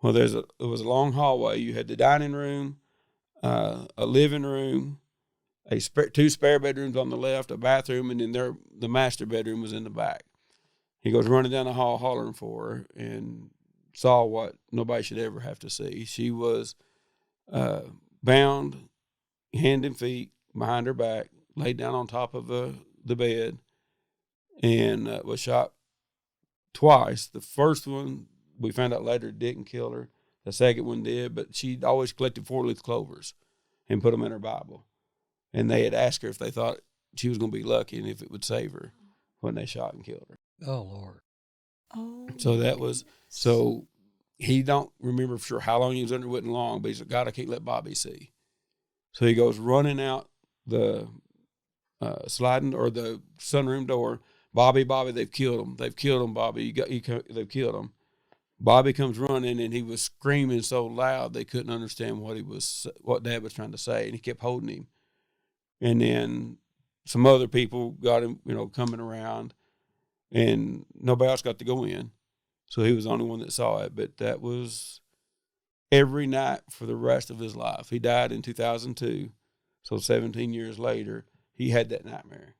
Well, it was a long hallway. You had the dining room, a living room, two spare bedrooms on the left, a bathroom, and then the master bedroom was in the back. He goes running down the hall hollering for her and saw what nobody should ever have to see. She was bound, hand and feet, behind her back, laid down on top of the bed, and was shot twice. The first one, we found out later, didn't kill her. The second one did, but she'd always collected 4-leaf clovers and put them in her Bible. And they had asked her if they thought she was going to be lucky and if it would save her when they shot and killed her. Oh, Lord. Oh. So that was, so he don't remember for sure how long he was under, wasn't long, but he said, God, I can't let Bobby see. So he goes running out the sliding or the sunroom door. Bobby, they've killed him. They've killed him, Bobby. They've killed him. Bobby comes running, and he was screaming so loud they couldn't understand what Dad was trying to say, and he kept holding him. And then some other people got him, coming around, and nobody else got to go in. So he was the only one that saw it. But that was every night for the rest of his life. He died in 2002, so 17 years later, he had that nightmare.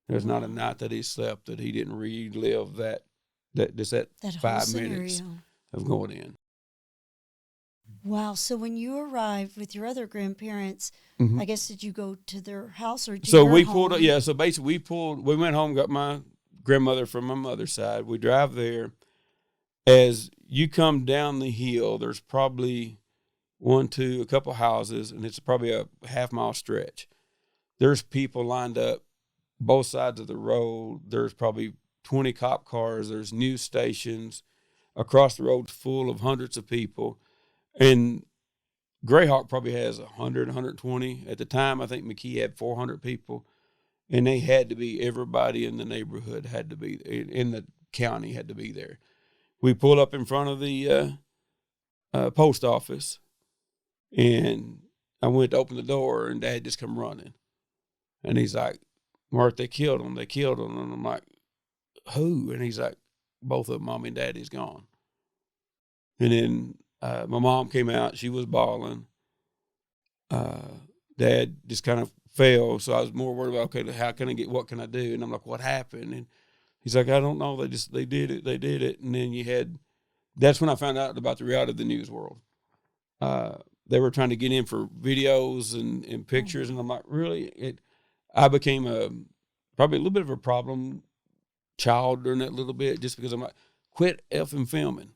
There's not a night that he slept that he didn't relive that 5 minutes of going in. Wow. So when you arrived with your other grandparents, Mm-hmm. I guess, did you go to their house or to So your we home? pulled up, yeah. So basically we went home, got my grandmother from my mother's side. We drive there. As you come down the hill, there's probably a couple houses, and it's probably a half-mile stretch. There's people lined up both sides of the road. There's probably 20 cop cars. There's news stations. Across the road full of hundreds of people. And Greyhawk probably has 100, 120. At the time, I think McKee had 400 people. And they had to be, everybody in the neighborhood had to be, in the county had to be there. We pulled up in front of the post office, and I went to open the door, and Dad just come running. And he's like, Mark, they killed him. And I'm like, who? And he's like, both of them, Mommy and Daddy's gone. And then my mom came out. She was bawling. Dad just kind of fell. So I was more worried about, okay, what can I do? And I'm like, what happened? And he's like, I don't know. They did it. And then that's when I found out about the reality of the news world. They were trying to get in for videos and pictures. And I'm like, really? I became probably a little bit of a problem child during that little bit, just because I'm like, quit effing filming.